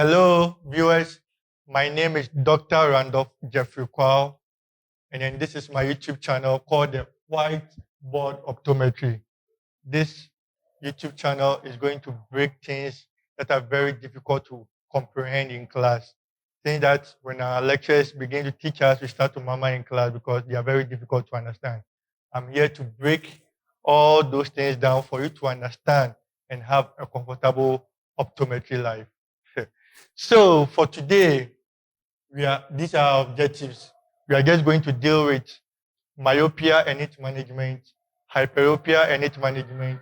Hello, viewers. My name is Dr. Randolph Jeffrey Kwao, and then this is my YouTube channel called the WhiteBoard Optometry. This YouTube channel is going to break things that are very difficult to comprehend in class. Things that when our lecturers begin to teach us, we start to murmur in class because they are very difficult to understand. I'm here to break all those things down for you to understand and have a comfortable optometry life. So for today, these are our objectives. We are just going to deal with myopia and its management, hyperopia and its management,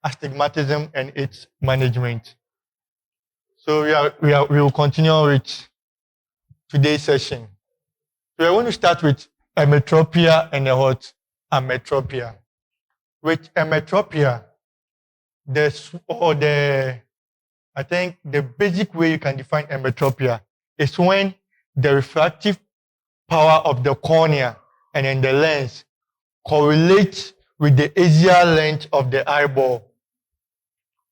astigmatism and its management. So we will continue with today's session. We are going to start with Ametropia and what? Ametropia. With Ametropia, I think the basic way you can define Ametropia is when the refractive power of the cornea and then the lens correlates with the axial length of the eyeball.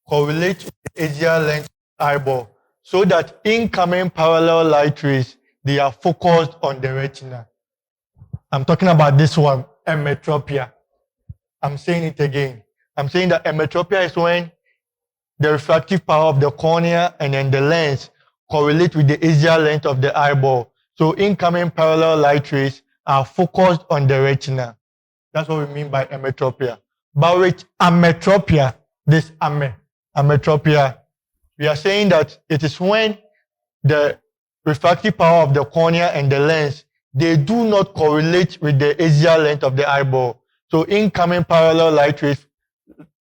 Correlates with the axial length of the eyeball so that incoming parallel light rays, they are focused on the retina. I'm talking about this one, Ametropia. I'm saying it again. I'm saying that Ametropia is when the refractive power of the cornea and then the lens correlate with the axial length of the eyeball. So incoming parallel light rays are focused on the retina. That's what we mean by Ametropia. But with Ametropia, Ametropia, we are saying that it is when the refractive power of the cornea and the lens, they do not correlate with the axial length of the eyeball. So incoming parallel light rays,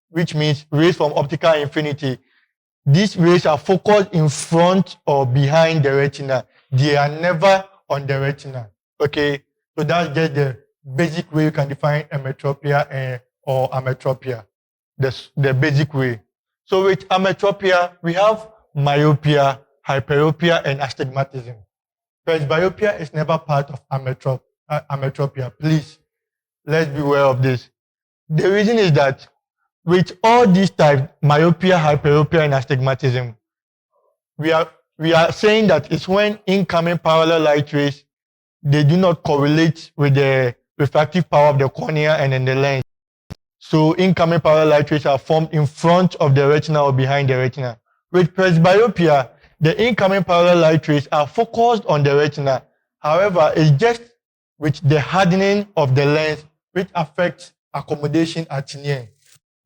which means rays from optical infinity, these rays are focused in front or behind the retina. They are never on the retina. Okay, so that's just the basic way you can define Ametropia or Ametropia. The basic way. So with Ametropia, we have myopia, hyperopia, and astigmatism. Presbyopia is never part of Ametropia. Please, let's be aware of this. The reason is that with all these types, myopia, hyperopia, and astigmatism, we are saying that it's when incoming parallel light rays, they do not correlate with the refractive power of the cornea and then the lens. So incoming parallel light rays are formed in front of the retina or behind the retina. With presbyopia, the incoming parallel light rays are focused on the retina. However, it's just with the hardening of the lens which affects accommodation at near.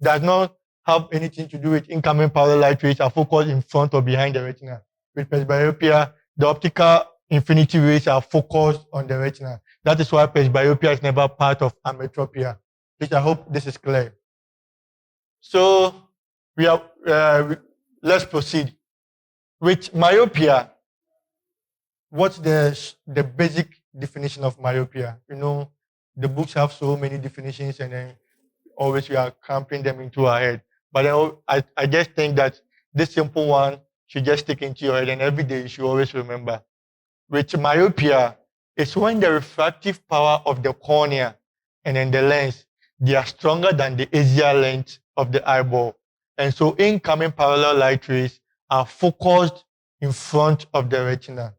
Does not have anything to do with incoming parallel light rays are focused in front or behind the retina. With presbyopia, the optical infinity rays are focused on the retina. That is why presbyopia is never part of Ametropia, which I hope this is clear. So let's proceed. With myopia, what's the basic definition of myopia? You know, the books have so many definitions and then always we are cramping them into our head. But I just think that this simple one should just stick into your head and every day you should always remember. With myopia, it's when the refractive power of the cornea and then the lens, they are stronger than the axial length of the eyeball. And so incoming parallel light rays are focused in front of the retina.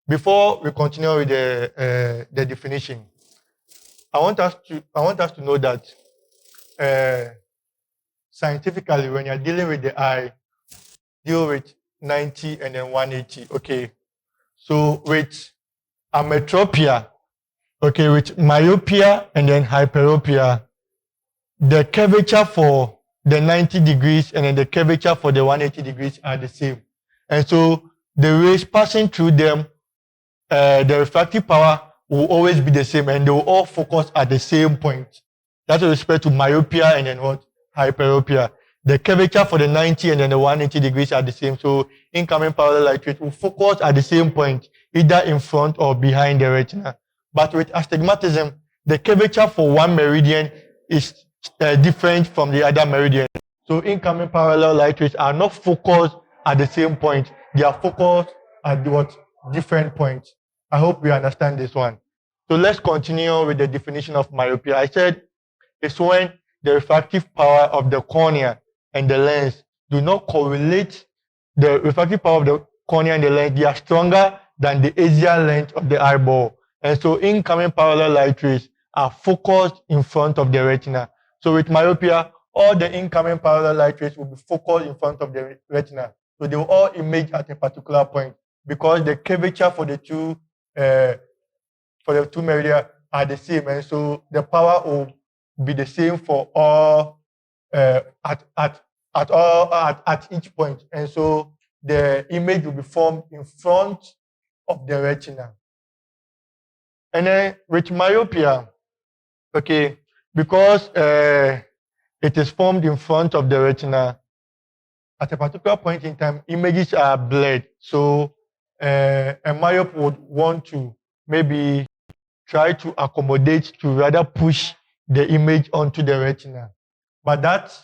Before we continue with the definition, I want us to know that scientifically, when you're dealing with the eye, deal with 90 and then 180. Okay. So with Ametropia, okay, with myopia and then hyperopia, the curvature for the 90 degrees and then the curvature for the 180 degrees are the same. And so the rays passing through them, the refractive power will always be the same and they will all focus at the same point. That's with respect to myopia and then what? Hyperopia. The curvature for the 90 and then the 180 degrees are the same. So incoming parallel light rays will focus at the same point, either in front or behind the retina. But with astigmatism, the curvature for one meridian is different from the other meridian. So incoming parallel light rays are not focused at the same point. They are focused at different points. I hope we understand this one. So let's continue with the definition of myopia. I said it's when the refractive power of the cornea and the lens do not correlate. The refractive power of the cornea and the lens, they are stronger than the axial length of the eyeball. And so incoming parallel light rays are focused in front of the retina. So with myopia, all the incoming parallel light rays will be focused in front of the retina. So they will all image at a particular point because the curvature for the two meridia are the same, and so the power will be the same for all at each point, and so the image will be formed in front of the retina. And then with myopia, okay, because it is formed in front of the retina, at a particular point in time, images are blurred. So a myop would want to maybe try to accommodate to rather push the image onto the retina. But that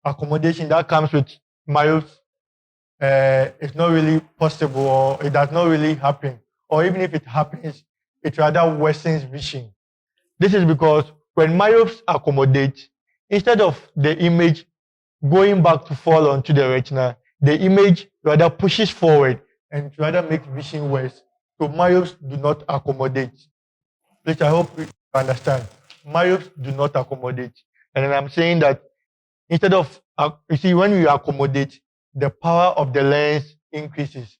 accommodation that comes with myopes is not really possible, or it does not really happen. Or even if it happens, it rather worsens vision. This is because when myopes accommodate, instead of the image going back to fall onto the retina, the image rather pushes forward and rather makes vision worse. So myopes do not accommodate. Which I hope you understand. Myopes do not accommodate. And then I'm saying that instead of, you see, when you accommodate, the power of the lens increases.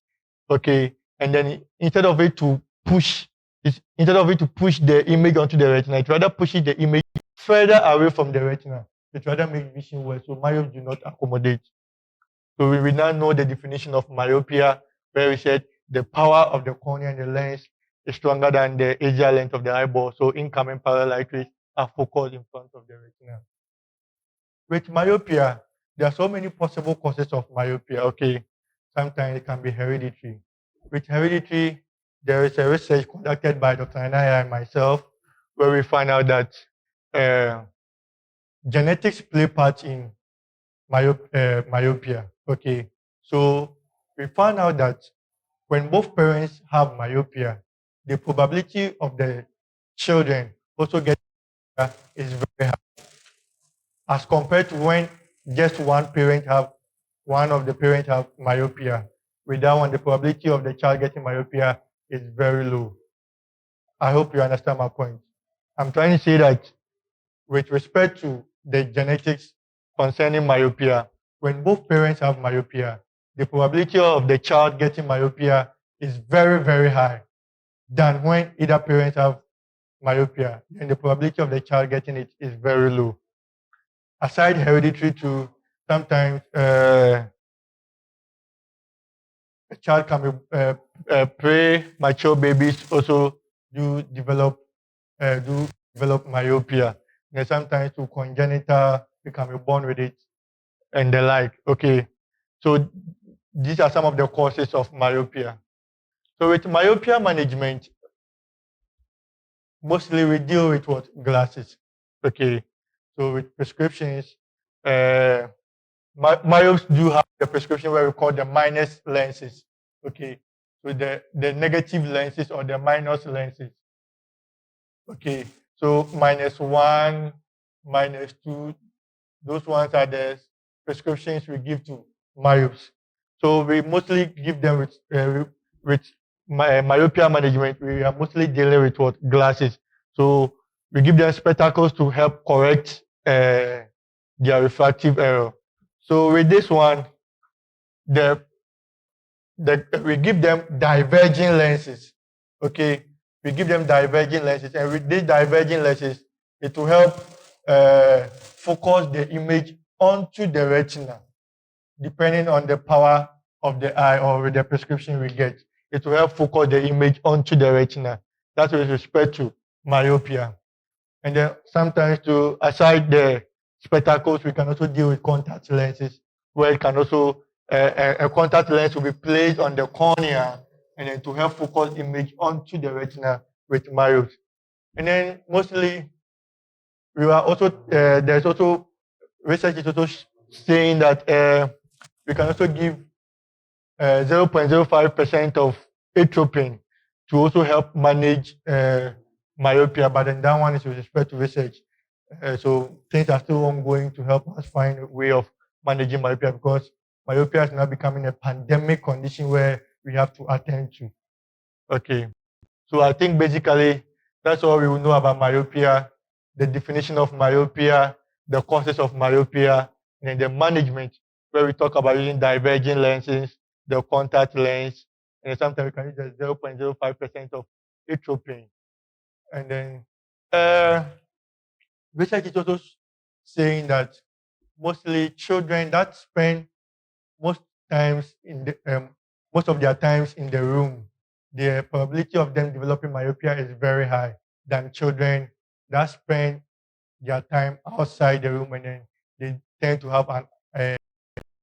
Okay. And then instead of it to push the image onto the retina, it rather pushes the image further away from the retina. It rather makes vision worse. So myopes do not accommodate. So we will now know the definition of myopia, where we said the power of the cornea and the lens is stronger than the axial length of the eyeball. So incoming parallel light rays are focused in front of the retina. With myopia, there are so many possible causes of myopia. Okay, sometimes it can be hereditary. With hereditary, there is a research conducted by Dr. Anaya and myself where we find out that genetics play part in myopia. Okay, so we found out that when both parents have myopia, the probability of the children also getting myopia is very high, as compared to when just one of the parents have myopia. With that one, the probability of the child getting myopia is very low. I hope you understand my point. I'm trying to say that with respect to the genetics concerning myopia, when both parents have myopia, the probability of the child getting myopia is very, very high than when either parents have myopia, and the probability of the child getting it is very low. Aside hereditary too, sometimes a child can be premature babies also do develop myopia. And sometimes to congenital, they can be born with it and the like. Okay, so these are some of the causes of myopia. So with myopia management, mostly we deal with what? Glasses. Okay, so with prescriptions, myopes do have the prescription where we call the minus lenses. Okay, so the negative lenses or the minus lenses. Okay, so -1, -2, those ones are the prescriptions we give to myopes. So we mostly give them with myopia management. We are mostly dealing with what? Glasses. So we give them spectacles to help correct their refractive error. So with this one, we give them diverging lenses. Okay, we give them diverging lenses, and with these diverging lenses, it will help focus the image onto the retina, depending on the power of the eye or with the prescription we get. It will help focus the image onto the retina. That's with respect to myopia. And then sometimes, to aside the spectacles, we can also deal with contact lenses, where it can also a contact lens will be placed on the cornea and then to help focus image onto the retina with myopes. And then mostly we are also there's also research is also saying that we can also give 0.05% of atropine to also help manage myopia, but then that one is with respect to research. So things are still ongoing to help us find a way of managing myopia, because myopia is now becoming a pandemic condition where we have to attend to. Okay, so I think basically that's all we will know about myopia, the definition of myopia, the causes of myopia, and then the management, where we talk about using diverging lenses, the contact lens, and sometimes we can use the 0.05% of atropine. And then research is also saying that mostly children that spend most times in the most of their times in the room, the probability of them developing myopia is very high than children that spend their time outside the room and then they tend to have an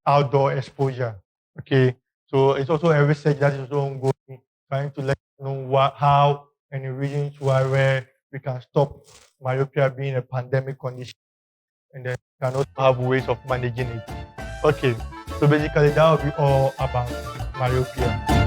outdoor exposure. Okay, so it's also a research that is also ongoing, trying to let you know how and the reasons why where we can stop myopia being a pandemic condition, and then we can also have ways of managing it. Okay, so basically that will be all about myopia.